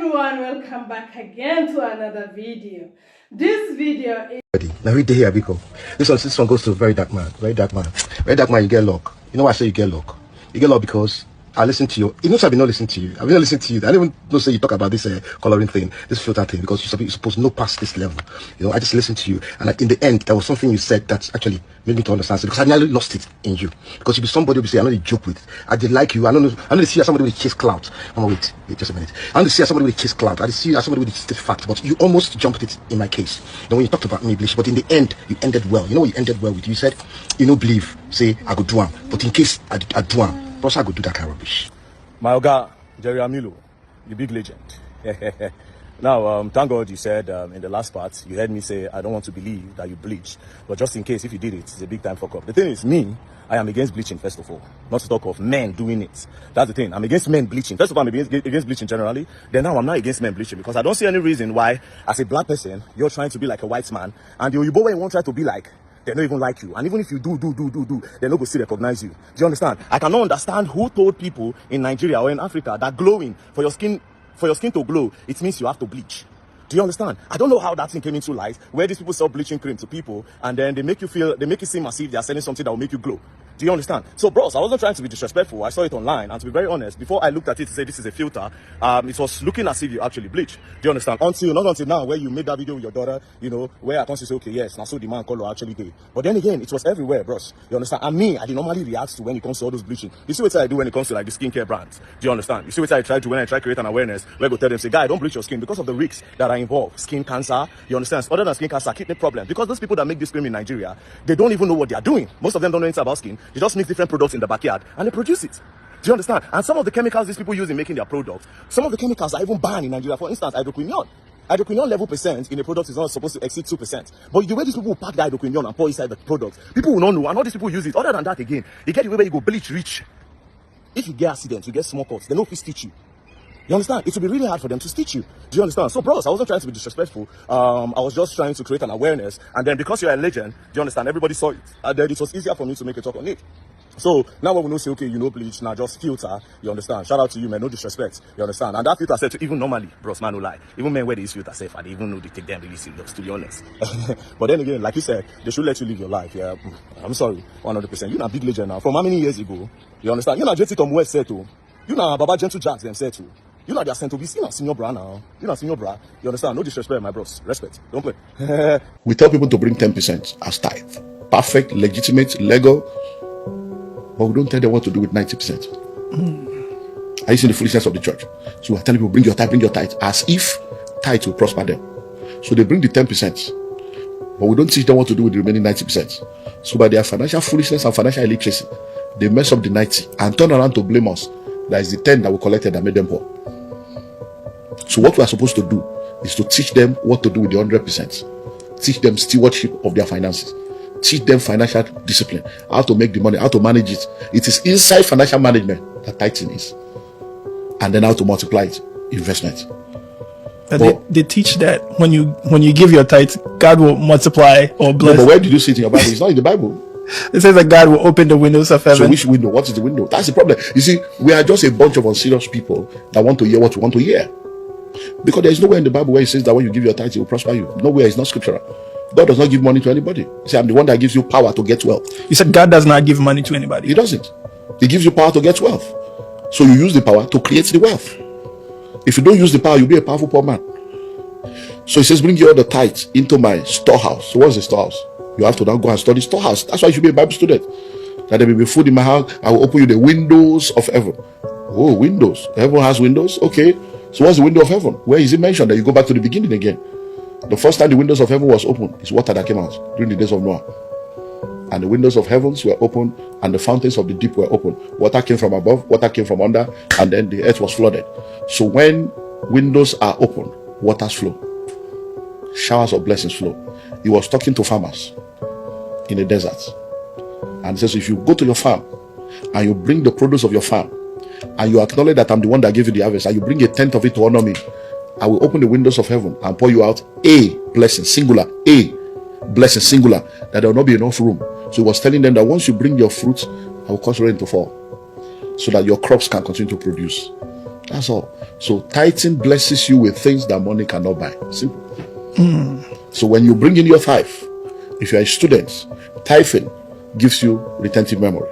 everyone, welcome back again to another video. This video is now read the here, Biko. This one goes to very dark man. Very dark man. Very dark man, you get luck. You know why I say you get luck? You get luck because I listen to you. You know, I've been not listening to you. I've been not listening to you. I don't even know say you talk about this coloring thing, this filter thing, because you're supposed to know past this level. You know, I just listened to you, and in the end, there was something you said that actually made me to understand. Because I nearly lost it in you. Because you be somebody who be say, I know they joke with. I did like you. I know they see you as somebody with chase clout. Wait, just a minute. I know they see you as somebody with chase clout. I see you as somebody with state fact, but you almost jumped it in my case. You know, when you talked about me, Blish, but in the end, you ended well. You know what you ended well with? You said, you know, believe, say, I go do am. But in case I do am, plus I go do that kind of rubbish. My Oga, Jerry Amilo, the big legend. Now, thank God you said in the last part, you heard me say, I don't want to believe that you bleach. But just in case, if you did it, it's a big time fuck up. The thing is, me, I am against bleaching, first of all. Not to talk of men doing it. That's the thing. I'm against men bleaching. First of all, I'm against bleaching generally. Then now I'm not against men bleaching because I don't see any reason why, as a black person, you're trying to be like a white man. And the Oyibo way won't try to be like, they don't even like you. And even if you do, they don't go still recognize you. Do you understand? I cannot understand who told people in Nigeria or in Africa that glowing for your skin to glow, it means you have to bleach. Do you understand? I don't know how that thing came into light, where these people sell bleaching cream to people, and then they make it seem as if they are selling something that will make you glow. Do you understand? So, bros, I wasn't trying to be disrespectful. I saw it online, and to be very honest, before I looked at it to say this is a filter, it was looking as if you actually bleach. Do you understand? Not until now, where you made that video with your daughter, you know, where I can say, okay, yes, now so the man color actually gay. But then again, it was everywhere, bros. You understand? And me, I did normally react to when it comes to all those bleaching. You see what I do when it comes to like the skincare brands. Do you understand? You see what I try to when I try to create an awareness, where I go tell them, say, guy, don't bleach your skin because of the risks that are involved. Skin cancer, you understand? Other than skin cancer, kidney problem. Because those people that make this cream in Nigeria, they don't even know what they are doing. Most of them don't know anything about skin. They just mix different products in the backyard and they produce it. Do you understand? And some of the chemicals these people use in making their products, some of the chemicals are even banned in Nigeria. For instance, hydroquinone level percent in a product is not supposed to exceed 2%. But the way these people pack the hydroquinone and pour inside the product, people will not know. And all these people use it. Other than that, again, you get the way where you go bleach rich. If you get accidents, you get small cuts, they know if they stitch you. You understand? It will be really hard for them to stitch you. Do you understand? So, bros, I wasn't trying to be disrespectful. I was just trying to create an awareness. And then because you're a legend, do you understand? Everybody saw it. And then it was easier for me to make a talk on it. So now when we know say, okay, you know bleach, now just filter, you understand? Shout out to you, man, no disrespect, you understand? And that filter said to even normally, bros, man, no lie. Even men wear these filter safe, and they even know they take them really serious, to be honest. But then again, like you said, they should let you live your life, yeah. I'm sorry, 100%. You're not a big legend now. From how many years ago? You understand? You're not JT Tom West said to. You're not Baba Gentle Jacks them said to. You're not their sent to be seen as senior bra now. You're not senior bra. You understand? No disrespect, my bros. Respect. Don't play. We tell people to bring 10% as tithe. Perfect, legitimate, legal. But we don't tell them what to do with 90%. Are you seeing the foolishness of the church? So we're telling people, bring your tithe, as if tithe will prosper them. So they bring the 10%, but we don't teach them what to do with the remaining 90%. So by their financial foolishness and financial illiteracy, they mess up the 90 and turn around to blame us. That is the 10 that we collected that made them poor. So what we are supposed to do is to teach them what to do with the 100%. Teach them stewardship of their finances. Teach them financial discipline, how to make the money, how to manage it. It is inside financial management that tithing is. And then how to multiply it, investment. They teach that when you give your tithe, God will multiply or bless. No, but where did you see it in your Bible? It's not in the Bible. It says that God will open the windows of heaven. So which window? What is the window? That's the problem. You see, we are just a bunch of unserious people that want to hear what we want to hear. Because there is nowhere in the Bible where it says that when you give your tithe, it will prosper you. Nowhere. It's not scriptural. God does not give money to anybody. He said, I'm the one that gives you power to get wealth. You said God does not give money to anybody. He doesn't. He gives you power to get wealth. So you use the power to create the wealth. If you don't use the power, you'll be a powerful poor man. So he says, bring your the tithe into my storehouse. So what's the storehouse? You have to now go and study storehouse. That's why you should be a Bible student. That there will be food in my house. I will open you the windows of heaven. Oh, windows. Heaven has windows? Okay. So what's the window of heaven? Where is it mentioned? That you go back to the beginning again. The first time the windows of heaven was open is water that came out during the days of Noah. And the windows of heavens were open and the fountains of the deep were open. Water came from above, water came from under, and then the earth was flooded. So when windows are open, waters flow. Showers of blessings flow. He was talking to farmers in the desert. And he says, if you go to your farm and you bring the produce of your farm and you acknowledge that I'm the one that gave you the harvest and you bring a tenth of it to honor me, I will open the windows of heaven and pour you out a blessing, singular, a blessing, singular, that there will not be enough room. So he was telling them that once you bring your fruit, I will cause rain to fall so that your crops can continue to produce. That's all. So tithing blesses you with things that money cannot buy. Simple. So when you bring in your tithe, if you are a student, tithing gives you retentive memory.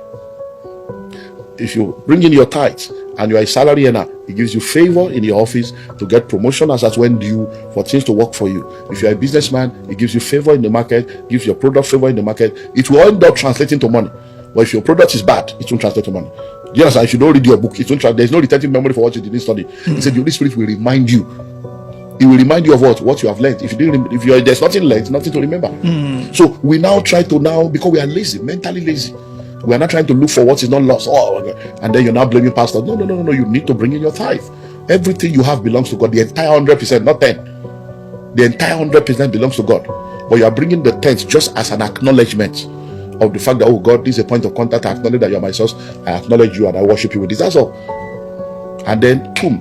If you bring in your tithe and you are a salary earner, it gives you favor in your office to get promotion as at when due for things to work for you. If you are a businessman, it gives you favor in the market, gives your product favor in the market. It will end up translating to money. But if your product is bad, it won't translate to money. Do you understand? If you don't read your book, it won't there's no retentive memory for what you didn't study. He said the Holy Spirit will remind you. It will remind you of what you have learned. If you didn't, there's nothing learned, nothing to remember. So we now try to because we are lazy, mentally lazy. We are not trying to look for what is not lost. Oh, and then you're now blaming pastor. No. You need to bring in your tithe. Everything you have belongs to God. The entire 100%, not 10. The entire 100% belongs to God. But you are bringing the 10th just as an acknowledgement of the fact that, oh God, this is a point of contact. I acknowledge that you are my source. I acknowledge you and I worship you with this. That's all. And then, boom,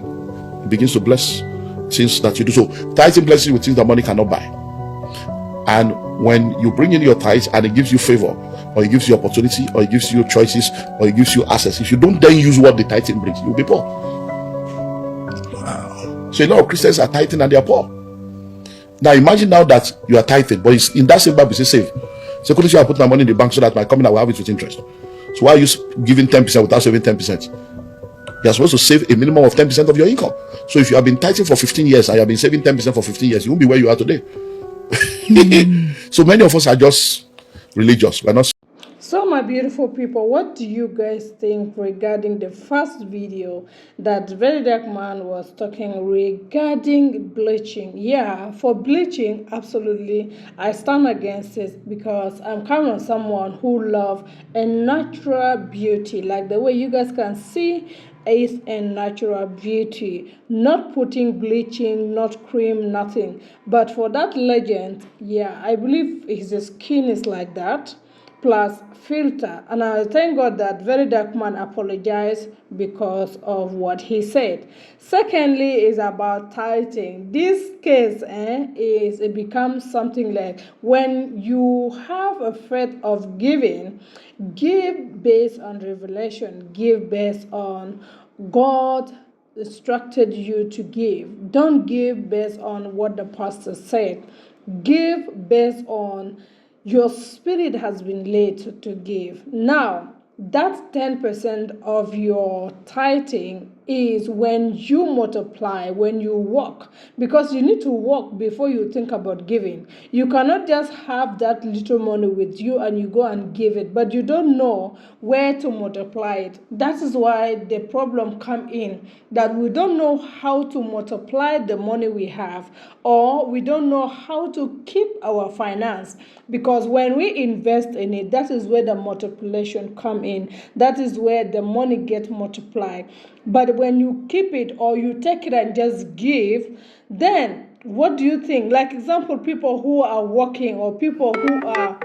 it begins to bless things that you do. So tithing blesses you with things that money cannot buy. And when you bring in your tithes and it gives you favor, or it gives you opportunity, or it gives you choices, or it gives you access, if you don't then use what the tithing brings, you'll be poor. Wow. So a lot of Christians are tithing and they are poor. Now imagine now that you are tithing, but it's in that same Bible, it says save. So couldn't you have put my money in the bank so that my coming I will have it with interest? So why are you giving 10% without saving 10%? You are supposed to save a minimum of 10% of your income. So if you have been tithing for 15 years and you have been saving 10% for 15 years, you won't be where you are today. So many of us are just religious. We're not. So my beautiful people, what do you guys think regarding the first video that Very Dark Man was talking regarding bleaching? Yeah, for bleaching, absolutely, I stand against it because I'm kind of someone who loves a natural beauty, like the way you guys can see is a natural beauty, not putting bleaching, not cream, nothing. But for that legend, yeah, I believe his skin is like that, plus filter. And I thank God that Very Dark Man apologized because of what he said. Secondly is about tithing. This case is it becomes something like when you have a faith of giving, give based on revelation, give based on God instructed you to give. Don't give based on what the pastor said. Give based on your spirit has been led to give. Now, that 10% of your tithing is when you multiply, when you work, because you need to work before you think about giving. You cannot just have that little money with you and you go and give it, but you don't know where to multiply it. That is why the problem come in, that we don't know how to multiply the money we have, or we don't know how to keep our finance, because when we invest in it, that is where the multiplication come in. That is where the money get multiplied. But when you keep it or you take it and just give, then what do you think? Like example, people who are working or people who are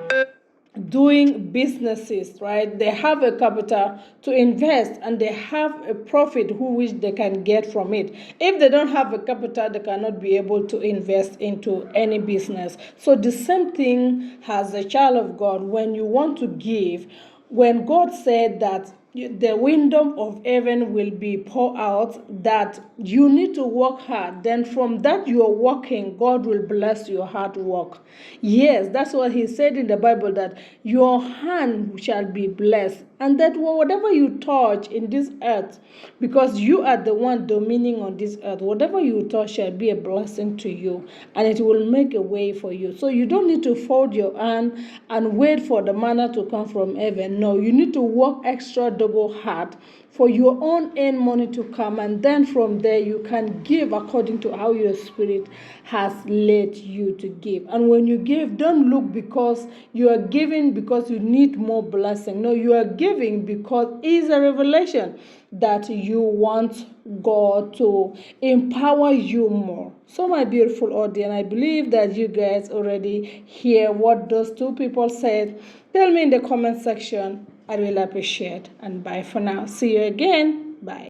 doing businesses, right? They have a capital to invest and they have a profit which they can get from it. If they don't have a capital, they cannot be able to invest into any business. So the same thing as a child of God, when you want to give, when God said that the window of heaven will be poured out, that you need to work hard, then from that you are working, God will bless your hard work. Yes, that's what he said in the Bible, that your hand shall be blessed, and that whatever you touch in this earth, because you are the one domining on this earth, whatever you touch shall be a blessing to you, and it will make a way for you. So you don't need to fold your hand and wait for the manna to come from heaven. No, you need to work extra double hard for your own earned money to come, and then from there you can give according to how your spirit has led you to give. And when you give, don't look because you are giving because you need more blessing. No, you are giving because it's a revelation that you want God to empower you more. So my beautiful audience, I believe that you guys already hear what those two people said. Tell me in the comment section. I will appreciate. And bye for now. See you again. Bye.